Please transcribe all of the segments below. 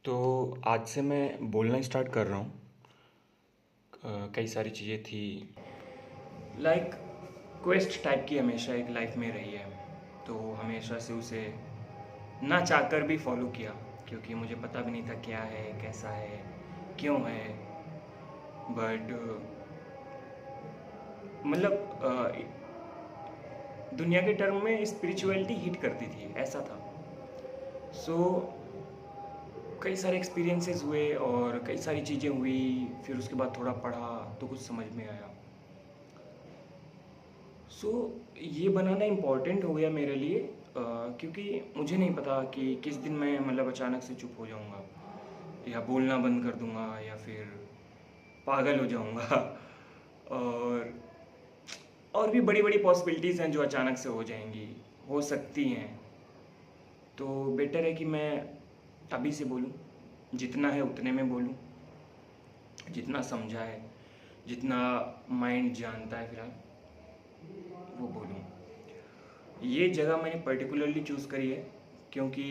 तो आज से मैं बोलना स्टार्ट कर रहा हूँ। कई सारी चीज़ें थी लाइक क्वेस्ट टाइप की हमेशा एक लाइफ में रही है। तो हमेशा से उसे ना चाहकर भी फॉलो किया, क्योंकि मुझे पता भी नहीं था क्या है, कैसा है, क्यों है। बट मतलब दुनिया के टर्म में स्पिरिचुअलिटी हिट करती थी, ऐसा था। सो कई सारे एक्सपीरियंसेस हुए और कई सारी चीज़ें हुई। फिर उसके बाद थोड़ा पढ़ा तो कुछ समझ में आया। सो ये बनाना इम्पोर्टेंट हो गया मेरे लिए, क्योंकि मुझे नहीं पता कि किस दिन मैं मतलब अचानक से चुप हो जाऊँगा या बोलना बंद कर दूँगा या फिर पागल हो जाऊँगा। और और भी बड़ी बड़ी पॉसिबिलिटीज़ हैं जो अचानक से हो जाएंगी, हो सकती हैं। तो बेटर है कि मैं अभी से बोलूँ, जितना है उतने में बोलूँ, जितना समझा है, जितना माइंड जानता है फिलहाल वो बोलूँ। ये जगह मैंने पर्टिकुलरली चूज़ करी है क्योंकि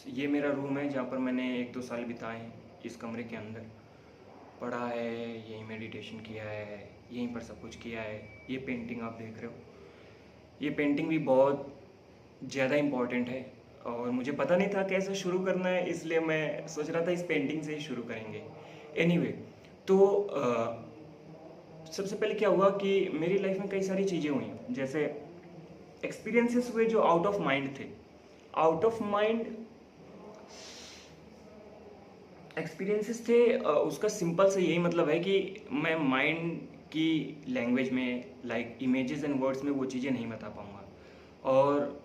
ये मेरा रूम है जहाँ पर मैंने 1-2 साल बिताए हैं। इस कमरे के अंदर पढ़ा है, यहीं मेडिटेशन किया है, यहीं पर सब कुछ किया है। ये पेंटिंग आप देख रहे हो, ये पेंटिंग भी बहुत ज़्यादा इम्पॉर्टेंट है और मुझे पता नहीं था कैसे शुरू करना है, इसलिए मैं सोच रहा था इस पेंटिंग से ही शुरू करेंगे। एनीवे, तो सबसे पहले क्या हुआ कि मेरी लाइफ में कई सारी चीज़ें हुई, जैसे एक्सपीरियंसेस हुए जो आउट ऑफ माइंड थे। आउट ऑफ माइंड एक्सपीरियंसेस थे, उसका सिंपल से यही मतलब है कि मैं माइंड की लैंग्वेज में लाइक इमेजेस एंड वर्ड्स में वो चीज़ें नहीं बता पाऊँगा और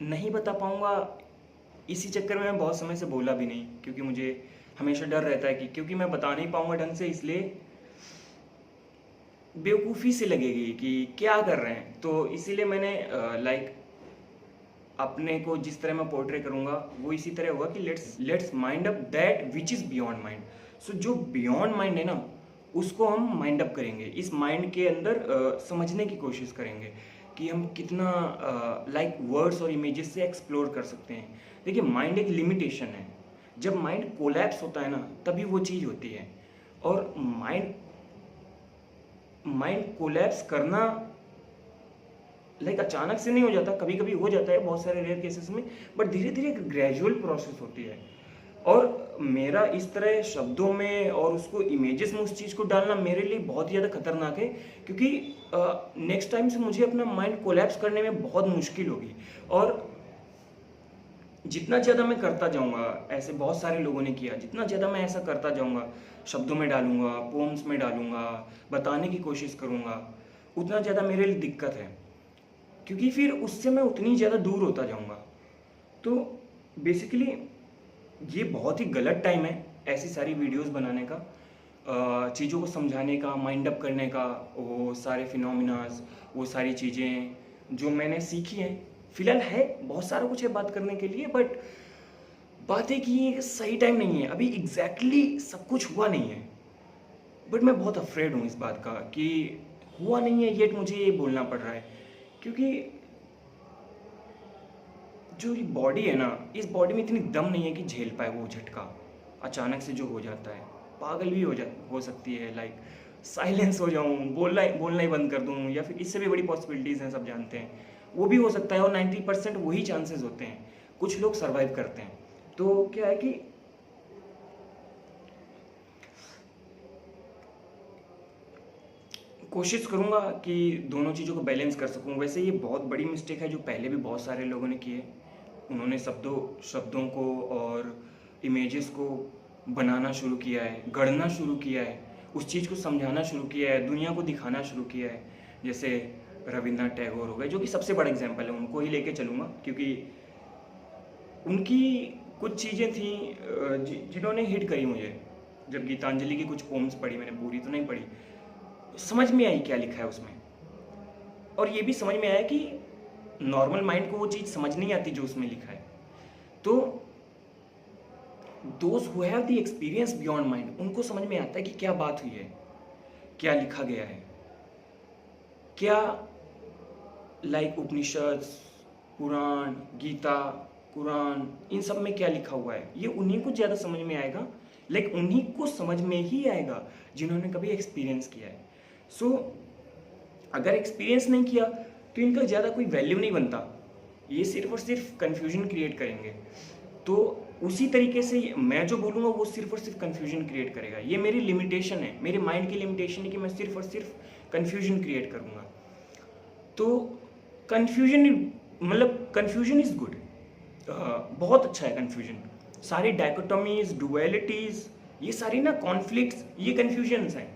नहीं बता पाऊँगा। इसी चक्कर में मैं बहुत समय से बोला भी नहीं, क्योंकि मुझे हमेशा डर रहता है कि क्योंकि मैं बता नहीं पाऊँगा ढंग से, इसलिए बेवकूफ़ी से लगेगी कि क्या कर रहे हैं। तो इसीलिए मैंने लाइक अपने को जिस तरह मैं पोर्ट्रे करूँगा वो इसी तरह होगा कि let's mind up that which is beyond mind. So जो बियॉन्ड माइंड है ना, उसको हम माइंड अप करेंगे। इस माइंड के अंदर समझने की कोशिश करेंगे कि हम कितना लाइक वर्ड्स और इमेजेस से एक्सप्लोर कर सकते हैं। देखिए, माइंड एक लिमिटेशन है। जब माइंड कोलैप्स होता है ना, तभी वो चीज़ होती है। और माइंड माइंड कोलैप्स करना लाइक अचानक से नहीं हो जाता, कभी कभी हो जाता है बहुत सारे रेयर केसेस में, बट धीरे धीरे एक ग्रेजुअल प्रोसेस होती है। और मेरा इस तरह शब्दों में और उसको इमेजेस में उस चीज़ को डालना मेरे लिए बहुत ज़्यादा खतरनाक है, क्योंकि नेक्स्ट टाइम से मुझे अपना माइंड कोलैप्स करने में बहुत मुश्किल होगी। और जितना ज़्यादा मैं करता जाऊँगा, ऐसे बहुत सारे लोगों ने किया, जितना ज़्यादा मैं ऐसा करता जाऊँगा, शब्दों में डालूंगा, पोम्स में डालूंगा, बताने की कोशिश करूँगा, उतना ज़्यादा मेरे लिए दिक्कत है, क्योंकि फिर उससे मैं उतनी ज़्यादा दूर होता जाऊँगा। तो बेसिकली ये बहुत ही गलत टाइम है ऐसी सारी वीडियोस बनाने का, चीज़ों को समझाने का, माइंड अप करने का, वो सारे फिनोमिनाज, वो सारी चीज़ें जो मैंने सीखी हैं। फिलहाल है बहुत सारा कुछ है बात करने के लिए, बट बात है कि ये सही टाइम नहीं है, अभी एग्जैक्टली सब कुछ हुआ नहीं है। बट मैं बहुत अफ्रेड हूँ इस बात का कि हुआ नहीं है, येट मुझे ये बोलना पड़ रहा है, क्योंकि जो ये बॉडी है ना, इस बॉडी में इतनी दम नहीं है कि झेल पाए वो झटका अचानक से जो हो जाता है। पागल भी हो सकती है, लाइक साइलेंस हो जाऊँ, बोलना ही बंद कर दूँ, या फिर इससे भी बड़ी पॉसिबिलिटीज़ हैं, सब जानते हैं। वो भी हो सकता है और 90% वही चांसेस होते हैं, कुछ लोग सर्वाइव करते हैं। तो क्या है कि कोशिश करूँगा कि दोनों चीज़ों को बैलेंस कर सकूँ। वैसे ये बहुत बड़ी मिस्टेक है जो पहले भी बहुत सारे लोगों ने की है। उन्होंने शब्दों को और इमेजेस को बनाना शुरू किया है, गढ़ना शुरू किया है, उस चीज़ को समझाना शुरू किया है, दुनिया को दिखाना शुरू किया है। जैसे रविन्द्रनाथ टैगोर हो गए, जो कि सबसे बड़ा एग्जाम्पल है, उनको ही लेके चलूँगा, क्योंकि उनकी कुछ चीज़ें थी जिन्होंने हिट करी मुझे। जब गीतांजलि की कुछ पोम्स पढ़ी मैंने, पूरी तो नहीं पढ़ी, समझ में आई क्या लिखा है उसमें। और ये भी समझ में आया कि नॉर्मल माइंड को वो चीज़ समझ नहीं आती जो उसमें लिखा है। तो those who have the experience beyond mind, उनको समझ में आता है कि क्या बात हुई है, क्या लिखा गया है, क्या लाइक उपनिषद, पुराण, गीता, कुरान, इन सब में क्या लिखा हुआ है, ये उन्हीं को ज़्यादा समझ में आएगा, लाइक उन्हीं को समझ में ही आएगा जिन्होंने कभी एक्सपीरियंस किया है। सो अगर एक्सपीरियंस नहीं किया तो इनका ज़्यादा कोई वैल्यू नहीं बनता, ये सिर्फ और सिर्फ कन्फ्यूजन क्रिएट करेंगे। तो उसी तरीके से मैं जो बोलूँगा वो सिर्फ और सिर्फ कन्फ्यूजन क्रिएट करेगा। ये मेरी लिमिटेशन है, मेरे माइंड की लिमिटेशन है कि मैं सिर्फ और सिर्फ कन्फ्यूजन क्रिएट करूँगा। तो कन्फ्यूजन, मतलब कन्फ्यूजन इज़ गुड, बहुत अच्छा है कन्फ्यूजन। सारी डायकोटोमीज, डुअलिटीज़, ये सारी ना कॉन्फ्लिक्ट्स, ये कन्फ्यूजन्स हैं।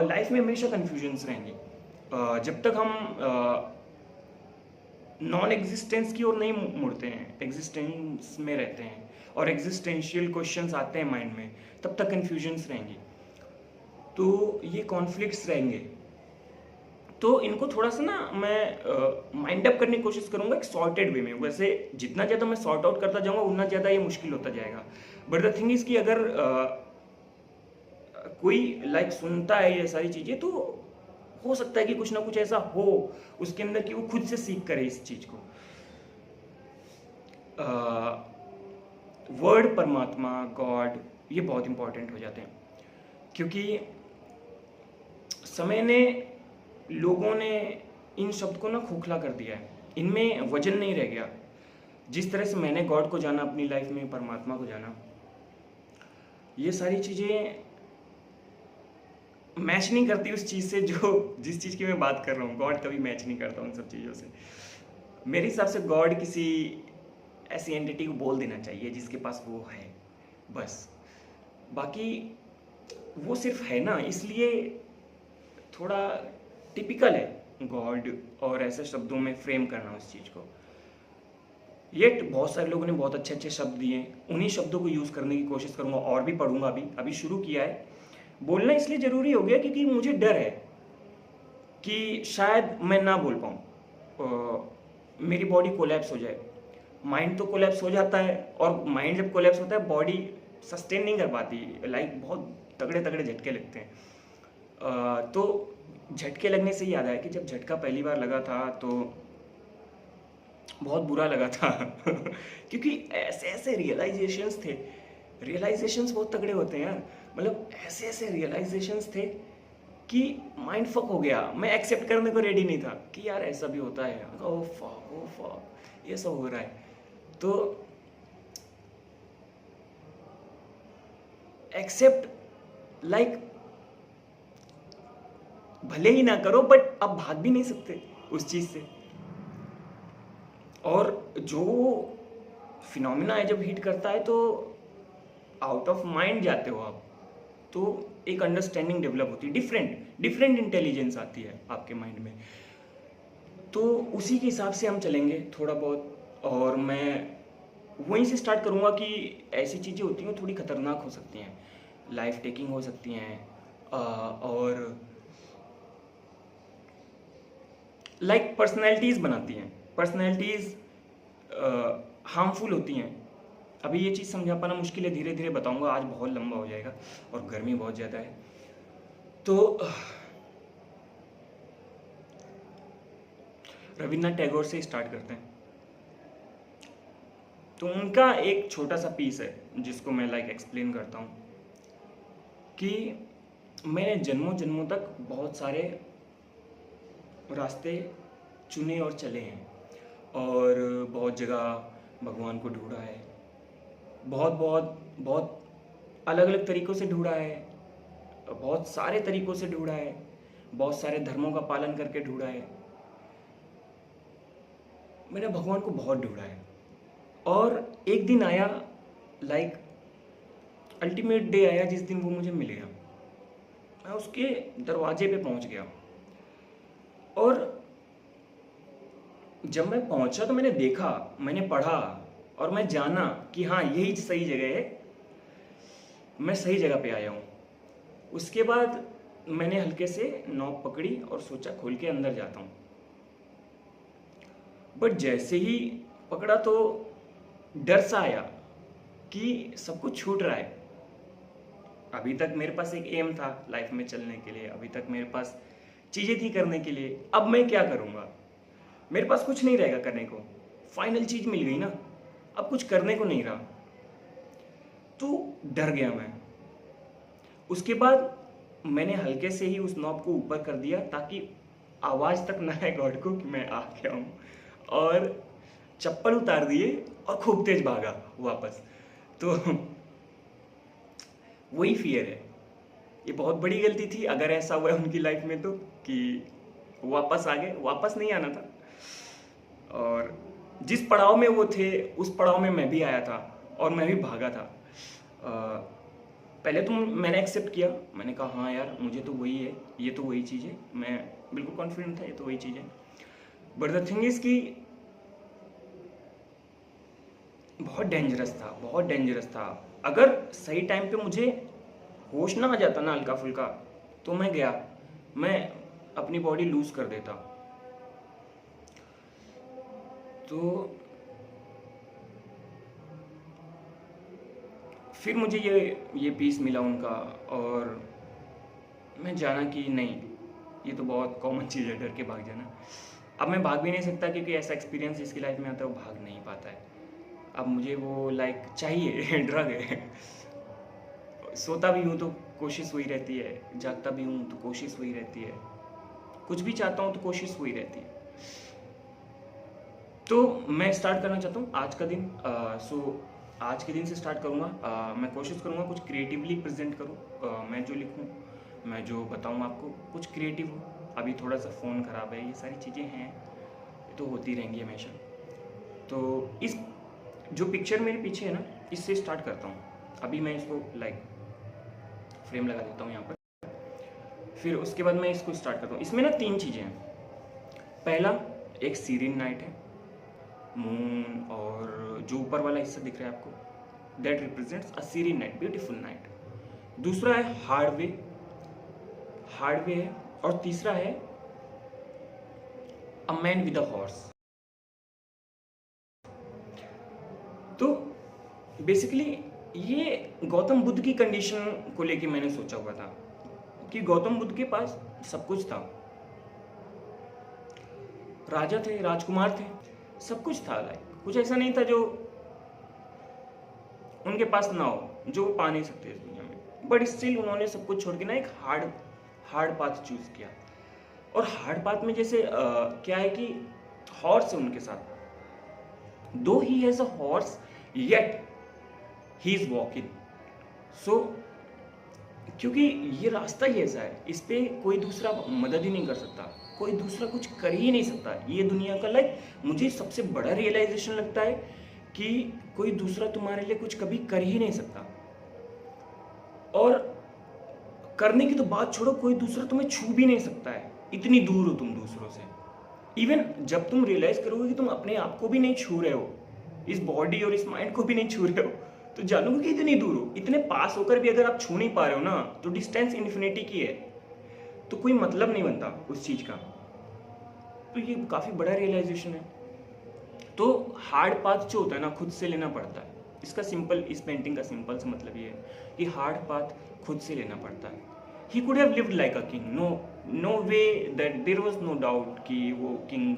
लाइफ में हमेशा कन्फ्यूजन्स रहेंगे जब तक हम नॉन एग्जिस्टेंस की ओर नहीं मुड़ते हैं, एग्जिस्टेंस में रहते हैं और एग्जिस्टेंशियल क्वेश्चंस आते हैं माइंड में, तब तक कन्फ्यूजन्स रहेंगी। तो ये कॉन्फ्लिक्ट्स रहेंगे, तो इनको थोड़ा सा ना मैं माइंड अप करने की कोशिश करूंगा एक सॉर्टेड वे में। वैसे जितना ज़्यादा मैं सॉर्ट आउट करता जाऊंगा उतना ज़्यादा ये मुश्किल होता जाएगा। बट द थिंग इज़ कि अगर कोई लाइक सुनता है ये सारी चीज़ें, तो हो सकता है कि कुछ ना कुछ ऐसा हो उसके अंदर कि वो खुद से सीख करे इस चीज़ को। वर्ड परमात्मा, गॉड, ये बहुत इंपॉर्टेंट हो जाते हैं, क्योंकि समय ने, लोगों ने इन शब्द को ना खोखला कर दिया है, इनमें वजन नहीं रह गया। जिस तरह से मैंने गॉड को जाना अपनी लाइफ में, परमात्मा को जाना, ये सारी चीज़ें मैच नहीं करती उस चीज़ से जो जिस चीज़ की मैं बात कर रहा हूँ। गॉड कभी मैच नहीं करता उन सब चीज़ों से। मेरे हिसाब से गॉड किसी ऐसी एंटिटी को बोल देना चाहिए जिसके पास वो है, बस। बाकी वो सिर्फ है ना, इसलिए थोड़ा टिपिकल है गॉड और ऐसे शब्दों में फ्रेम करना उस चीज़ को। येट बहुत सारे लोगों ने बहुत अच्छे अच्छे शब्द दिए, उन्हीं शब्दों को यूज़ करने की कोशिश करूँगा, और भी पढ़ूंगा। अभी शुरू किया है। बोलना इसलिए ज़रूरी हो गया क्योंकि मुझे डर है कि शायद मैं ना बोल पाऊँ, मेरी बॉडी कोलैप्स हो जाए। माइंड तो कोलैप्स हो जाता है, और माइंड जब कोलैप्स होता है बॉडी सस्टेन नहीं कर पाती, लाइक बहुत तगड़े तगड़े झटके लगते हैं। तो झटके लगने से याद आया कि जब झटका पहली बार लगा था तो बहुत बुरा लगा था क्योंकि ऐसे ऐसे रियलाइजेशंस थे, रियलाइजेशंस बहुत तगड़े होते हैं यार। मतलब ऐसे ऐसे रियलाइजेशंस थे कि माइंड फक हो गया। मैं एक्सेप्ट करने को रेडी नहीं था कि यार ऐसा भी होता है, ओ फक ये सब हो रहा है। तो एक्सेप्ट लाइक भले ही ना करो, बट अब भाग भी नहीं सकते उस चीज से। और जो फिनोमिना है जब हिट करता है तो आउट ऑफ माइंड जाते हो आप, तो एक अंडरस्टैंडिंग डेवलप होती है, डिफरेंट इंटेलिजेंस आती है आपके माइंड में। तो उसी के हिसाब से हम चलेंगे थोड़ा बहुत, और मैं वहीं से स्टार्ट करूँगा कि ऐसी चीज़ें होती हैं थोड़ी खतरनाक हो सकती हैं, लाइफ टेकिंग हो सकती हैं, और लाइक पर्सनैलिटीज़ बनाती हैं, पर्सनैलिटीज़ हार्मफुल होती हैं। अभी ये चीज़ समझा पाना मुश्किल है, धीरे धीरे बताऊंगा, आज बहुत लंबा हो जाएगा और गर्मी बहुत ज़्यादा है। तो रविन्द्रनाथ टैगोर से स्टार्ट करते हैं। तो उनका एक छोटा सा पीस है जिसको मैं लाइक एक्सप्लेन करता हूँ कि मैंने जन्मों जन्मों तक बहुत सारे रास्ते चुने और चले हैं, और बहुत जगह भगवान को ढूंढा है, बहुत बहुत बहुत अलग अलग तरीक़ों से ढूंढा है, बहुत सारे तरीक़ों से ढूंढा है, बहुत सारे धर्मों का पालन करके ढूंढा है। मैंने भगवान को बहुत ढूंढा है, और एक दिन आया, लाइक अल्टीमेट डे आया जिस दिन वो मुझे मिल गया। मैं उसके दरवाजे पे पहुंच गया, और जब मैं पहुंचा तो मैंने देखा, मैंने पढ़ा, और मैं जाना कि हाँ यही सही जगह है, मैं सही जगह पे आया हूँ। उसके बाद मैंने हल्के से नॉक पकड़ी और सोचा खोल के अंदर जाता हूँ। बट जैसे ही पकड़ा तो डर सा आया कि सब कुछ छूट रहा है। अभी तक मेरे पास एक एम था लाइफ में चलने के लिए, अभी तक मेरे पास चीज़ें थी करने के लिए, अब मैं क्या करूँगा? मेरे पास कुछ नहीं रहेगा करने को। फाइनल चीज मिल गई ना, अब कुछ करने को नहीं रहा, तो डर गया मैं। उसके बाद मैंने हल्के से ही उस नॉब को ऊपर कर दिया ताकि आवाज तक ना आए गॉड को कि मैं आ गया हूँ, और चप्पल उतार दिए और खूब तेज भागा वापस। तो वही फियर है। ये बहुत बड़ी गलती थी अगर ऐसा हुआ है उनकी लाइफ में, तो कि वापस आ गए, वापस नहीं आना था। और जिस पड़ाव में वो थे उस पड़ाव में मैं भी आया था और मैं भी भागा था। पहले तो मैंने एक्सेप्ट किया, मैंने कहा हाँ यार मुझे तो वही है, ये तो वही चीज़ है, मैं बिल्कुल कॉन्फिडेंट था ये तो वही चीज़ है। बट द थिंग इज कि बहुत डेंजरस था, बहुत डेंजरस था। अगर सही टाइम पे मुझे होश ना आ जाता ना हल्का फुल्का, तो मैं गया, मैं अपनी बॉडी लूज कर देता। तो फिर मुझे ये पीस मिला उनका, और मैं जाना कि नहीं ये तो बहुत कॉमन चीज़ है, डर के भाग जाना। अब मैं भाग भी नहीं सकता क्योंकि ऐसा एक्सपीरियंस जिसकी लाइफ में आता है वो भाग नहीं पाता है। अब मुझे वो लाइक चाहिए ड्रग है। सोता भी हूँ तो कोशिश वही रहती है, जागता भी हूँ तो कोशिश वही रहती है, कुछ भी चाहता हूँ तो कोशिश वही रहती है। तो मैं स्टार्ट करना चाहता हूँ आज का दिन। आज के दिन से स्टार्ट करूँगा। मैं कोशिश करूँगा कुछ क्रिएटिवली प्रेजेंट करूँ। मैं जो लिखूँ, मैं जो बताऊँ आपको, कुछ क्रिएटिव हो। अभी थोड़ा सा फ़ोन ख़राब है, ये सारी चीज़ें हैं, ये तो होती रहेंगी हमेशा। तो इस जो पिक्चर मेरे पीछे है ना, इससे स्टार्ट करता हूँ। अभी मैं इसको लाइक फ्रेम लगा देता हूँ यहाँ पर, फिर उसके बाद मैं इसको स्टार्ट करता हूँ। इसमें ना 3 चीज़ें हैं। पहला एक सीरीन नाइट है, मून और जो ऊपर वाला हिस्सा दिख रहा है आपको, that represents a serine night, beautiful night. दूसरा है हार्डवे है, और तीसरा है a man with a horse. तो बेसिकली ये गौतम बुद्ध की कंडीशन को लेके मैंने सोचा हुआ था कि गौतम बुद्ध के पास सब कुछ था, राजा थे, राजकुमार थे, सब कुछ था। लाइक कुछ ऐसा नहीं था जो उनके पास ना हो, जो वो पा नहीं सकते इस दुनिया में। बट स्टिल उन्होंने सब कुछ छोड़ के ना एक हार्ड पाथ चूज किया। और हार्ड पाथ में जैसे क्या है कि हॉर्स है उनके साथ, though he has a horse yet he is walking. So क्योंकि ये रास्ता ही ऐसा है, इस पे कोई दूसरा मदद ही नहीं कर सकता, कोई दूसरा कुछ कर ही नहीं सकता। ये दुनिया का लाइक मुझे सबसे बड़ा रियलाइजेशन लगता है कि कोई दूसरा तुम्हारे लिए कुछ कभी कर ही नहीं सकता। और करने की तो बात छोड़ो, कोई दूसरा तुम्हें छू भी नहीं सकता है, इतनी दूर हो तुम दूसरों से। इवन जब तुम रियलाइज करोगे कि तुम अपने आप को भी नहीं छू रहे हो, इस बॉडी और इस माइंड को भी नहीं छू रहे हो, तो जानोगे कि इतनी दूर हो। इतने पास होकर भी अगर आप छू नहीं पा रहे हो ना, तो डिस्टेंस इन्फिनिटी की है, तो कोई मतलब नहीं बनता उस चीज का। तो ये काफी बड़ा रियलाइजेशन है। तो हार्ड पाथ जो होता है ना, खुद से लेना पड़ता है। इसका सिंपल, इस पेंटिंग का सिंपल से मतलब ये है कि हार्ड पाथ खुद से लेना पड़ता है। He could have lived like a king, no way that there was no doubt कि वो किंग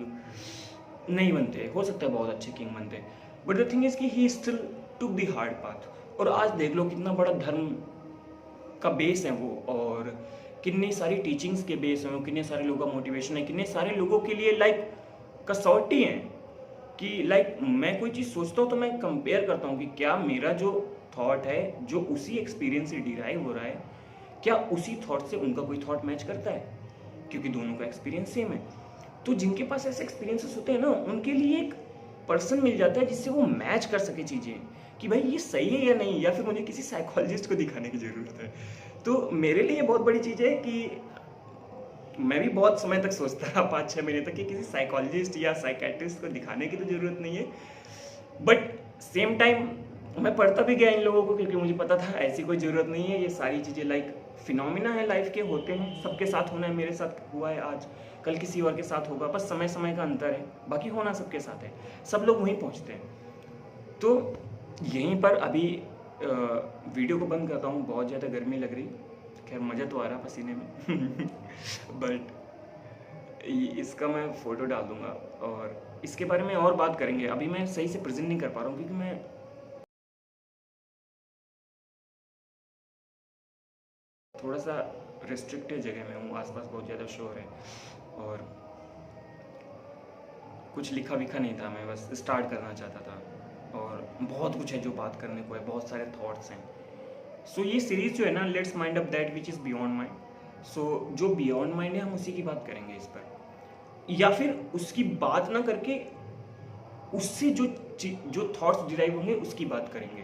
नहीं बनते, हो सकता है बहुत अच्छे किंग बनते, बट द थिंग इज कि he still took the hard path. और आज देख लो कितना बड़ा धर्म का बेस है वो, और कितनी सारी टीचिंग्स के बेस हैं वो, कितने सारे लोगों का मोटिवेशन है, कितने सारे लोगों के लिए लाइक कसौटी है कि लाइक मैं कोई चीज़ सोचता हूँ तो मैं कंपेयर करता हूँ कि क्या मेरा जो थॉट है, जो उसी एक्सपीरियंस से डिराइव हो रहा है, क्या उसी थॉट से उनका कोई थॉट मैच करता है, क्योंकि दोनों का एक्सपीरियंस सेम है। तो जिनके पास ऐसे एक्सपीरियंसेस होते हैं ना, उनके लिए एक पर्सन मिल जाता है जिससे वो मैच कर सके चीज़ें कि भाई ये सही है या नहीं, या फिर मुझे किसी साइकोलॉजिस्ट को दिखाने की ज़रूरत है। तो मेरे लिए बहुत बड़ी चीज़ है कि मैं भी बहुत समय तक सोचता रहा, 5-6 महीने तक, कि किसी साइकोलॉजिस्ट या साइकेट्रिस्ट को दिखाने की तो ज़रूरत नहीं है। बट सेम टाइम मैं पढ़ता भी गया इन लोगों को, क्योंकि मुझे पता था ऐसी कोई ज़रूरत नहीं है। ये सारी चीज़ें लाइक फिनोमिना है, लाइफ के होते हैं, सबके साथ होना है, मेरे साथ हुआ है आज, कल किसी और के साथ होगा, बस समय समय का अंतर है, बाकी होना सबके साथ है, सब लोग वहीं पहुँचते हैं। तो यहीं पर अभी वीडियो को बंद करता हूँ, बहुत ज़्यादा गर्मी लग रही, खैर मज़ा तो आ रहा पसीने में बट इसका मैं फ़ोटो डाल दूँगा और इसके बारे में और बात करेंगे। अभी मैं सही से प्रेजेंट नहीं कर पा रहा हूँ क्योंकि मैं थोड़ा सा रिस्ट्रिक्टेड जगह में हूँ, आसपास बहुत ज़्यादा शोर है और कुछ लिखा विखा नहीं था, मैं बस स्टार्ट करना चाहता था और बहुत कुछ है जो बात करने को है, बहुत सारे थॉट्स हैं। सो ये सीरीज़ जो है ना, let's mind up that which is beyond mind. So जो बियॉन्ड माइंड है हम उसी की बात करेंगे इस पर, या फिर उसकी बात ना करके उससे जो जो थॉट्स डिराइव होंगे उसकी बात करेंगे।